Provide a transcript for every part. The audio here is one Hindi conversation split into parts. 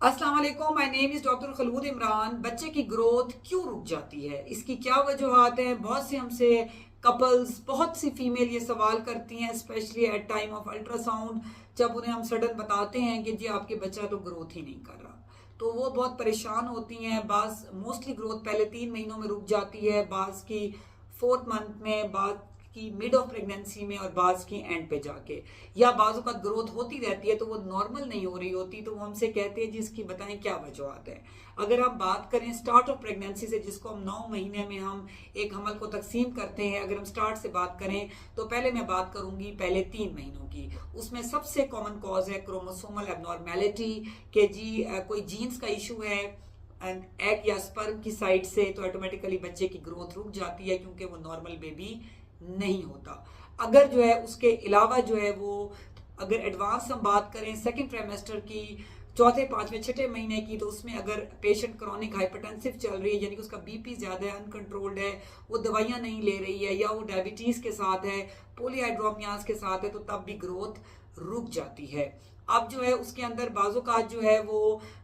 अस्सलाम वालेकुम, my name is doctor Khalood Imran. बच्चे की ग्रोथ क्यों रुक जाती है, इसकी क्या वजूहात हैं? बहुत से हमसे कपल्स, बहुत सी फीमेल ये सवाल करती हैं, specially at time of ultrasound, जब उन्हें हम सडन बताते हैं कि जी आपके बच्चा तो ग्रोथ ही नहीं कर रहा, तो वो बहुत परेशान होती हैं। बाज़ मोस्टली ग्रोथ पहले 3 महीनों में रुक जाती है, बाज़ की 4th मंथ में, बाज़ की मिड ऑफ प्रेगनेंसी में और बाज़ की एंड पे जाके, या बाजू का ग्रोथ होती रहती है तो वो नॉर्मल नहीं हो रही होती, तो वो हमसे कहते हैं जिसकी बताएं क्या वजूहत है। अगर हम बात करें स्टार्ट ऑफ प्रेगनेंसी से, जिसको हम 9 महीने में हम एक हमल को तकसीम करते हैं, अगर हम स्टार्ट से बात करें तो पहले मैं बात करूंगी पहले 3 महीनों की। उसमें सबसे कॉमन कॉज है क्रोमोसोमल एबनॉर्मेलिटी, के जी कोई जीन्स का इशू है एग या स्पर्म की साइड से, तो ऑटोमेटिकली बच्चे की ग्रोथ रुक जाती है क्योंकि वो नॉर्मल बेबी नहीं होता। अगर जो है उसके अलावा जो है वो, अगर एडवांस हम बात करें सेकंड ट्राइमेस्टर की, चौथे पांचवें छठे महीने की, तो उसमें अगर पेशेंट क्रॉनिक हाइपरटेंसिव चल रही है, यानी कि उसका बीपी ज्यादा है, अनकंट्रोल्ड है, वो दवाइयां नहीं ले रही है, या वो डायबिटीज के साथ है, पॉलीहाइड्रोमियास के साथ है, तो तब भी ग्रोथ रुक जाती है। अब जो है उसके अंदर बाजू का जो है वो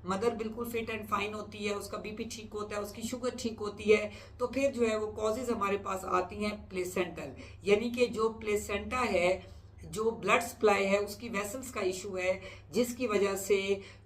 मदर बिल्कुल फिट एंड फाइन होती है, उसका बीपी ठीक होता है, उसकी शुगर ठीक होती है, तो फिर जो है वो कॉजेज हमारे पास आती हैं प्लेसेंटल, यानी कि जो प्लेसेंटा है, जो ब्लड सप्लाई है, उसकी वेसल्स का इशू है, जिसकी वजह से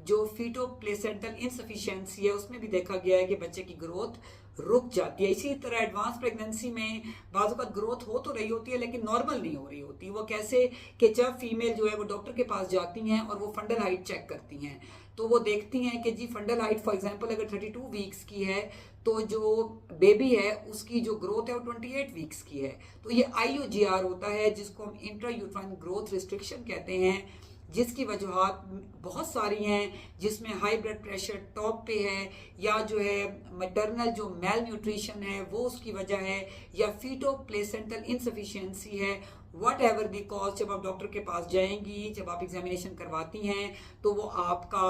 जो फीटो प्लेसेंटल इनसफिशिएंसी है उसमें भी देखा गया है कि बच्चे की ग्रोथ रुक जाती है। इसी तरह एडवांस प्रेगनेंसी में बाजू का ग्रोथ हो तो रही होती है लेकिन नॉर्मल नहीं हो रही होती। वो कैसे कि जब फीमेल जो है वो डॉक्टर के पास जाती हैं और वो फंडल हाइट चेक करती हैं, तो वो देखती हैं कि जी फंडल हाइट फॉर एग्जांपल अगर 32 वीक्स की है, तो जो बेबी है उसकी जो ग्रोथ है वो 28 वीक्स की है। तो ये IUGR होता है, जिसको हम इंट्रा यूट्राइन ग्रोथ रिस्ट्रिक्शन कहते हैं, जिसकी वजूहत बहुत सारी हैं, जिसमें हाई ब्लड प्रेशर टॉप पे है, या जो है मैटरनल जो मेल न्यूट्रिशन है वो उसकी वजह है, या फीटो प्लेसेंटल इनसफिशियंसी है, वट एवर दी कॉज। जब आप डॉक्टर के पास जाएंगी, जब आप एग्जामिनेशन करवाती हैं, तो वो आपका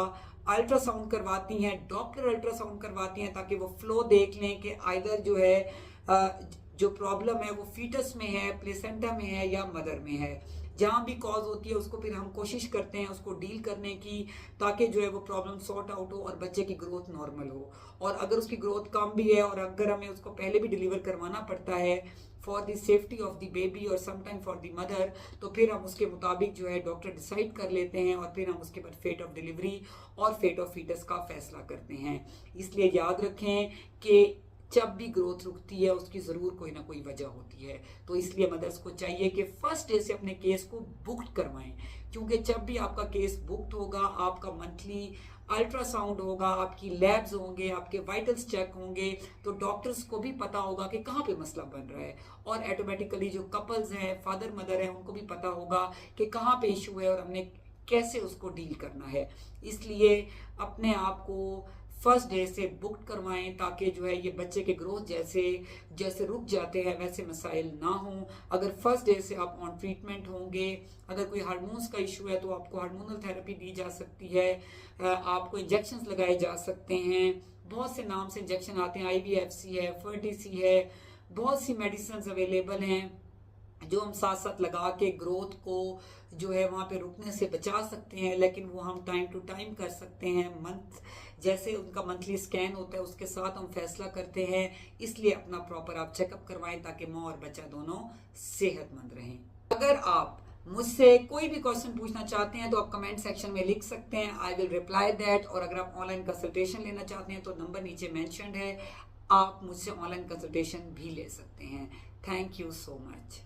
अल्ट्रासाउंड करवाती हैं, डॉक्टर अल्ट्रासाउंड करवाती हैं, ताकि वो फ्लो देख लें कि आइदर जो है जो प्रॉब्लम है वो फीटस में है, प्लेसेंटा में है, या मदर में है। जहां भी कॉज होती है उसको फिर हम कोशिश करते हैं उसको डील करने की, ताकि जो है वो प्रॉब्लम सॉर्ट आउट हो और बच्चे की ग्रोथ नॉर्मल हो। और अगर उसकी ग्रोथ कम भी है और अगर हमें उसको पहले भी डिलीवर करवाना पड़ता है for the safety of the baby और समटाइम फॉर द मदर, तो फिर हम उसके मुताबिक जो है डॉक्टर डिसाइड कर लेते हैं, और फिर हम उसके बाद फेट ऑफ डिलीवरी और फेट ऑफ फीटस का फैसला करते हैं। इसलिए याद रखें कि जब भी ग्रोथ रुकती है उसकी जरूर कोई ना कोई वजह होती है। तो इसलिए मदर्स को चाहिए कि फर्स्ट डे से अपने केस को बुक्ड करवाएं, क्योंकि जब भी आपका केस बुक्ड होगा, आपका मंथली अल्ट्रासाउंड होगा, आपकी लैब्स होंगे, आपके वाइटल्स चेक होंगे, तो डॉक्टर्स को भी पता होगा कि कहाँ पे मसला बन रहा है, और ऑटोमेटिकली जो कपल्स हैं, फादर मदर हैं, उनको भी पता होगा कि कहाँ पे इशू है और हमने कैसे उसको डील करना है। इसलिए अपने आप को फर्स्ट डे से बुक करवाएं, ताकि जो है ये बच्चे के ग्रोथ जैसे जैसे रुक जाते हैं वैसे मसाइल ना हों। अगर फर्स्ट डे से आप ऑन ट्रीटमेंट होंगे, अगर कोई हार्मोन्स का इशू है तो आपको हार्मोनल थेरेपी दी जा सकती है, आपको इंजेक्शंस लगाए जा सकते हैं, बहुत से नाम से इंजेक्शन आते हैं, IVFC है, फर्टिसी है, बहुत सी मेडिसिन अवेलेबल हैं जो हम साथ साथ लगा के ग्रोथ को जो है वहां पे रुकने से बचा सकते हैं। लेकिन वो हम टाइम टू टाइम कर सकते हैं, मंथ जैसे उनका मंथली स्कैन होता है उसके साथ हम फैसला करते हैं। इसलिए अपना प्रॉपर आप चेकअप करवाएं ताकि माँ और बच्चा दोनों सेहतमंद रहें। अगर आप मुझसे कोई भी क्वेश्चन पूछना चाहते हैं तो आप कमेंट सेक्शन में लिख सकते हैं, आई विल रिप्लाई दैट। और अगर आप ऑनलाइन कंसल्टेशन लेना चाहते हैं तो नंबर नीचे मेंशन्ड है, आप मुझसे ऑनलाइन कंसल्टेशन भी ले सकते हैं। Thank you so much.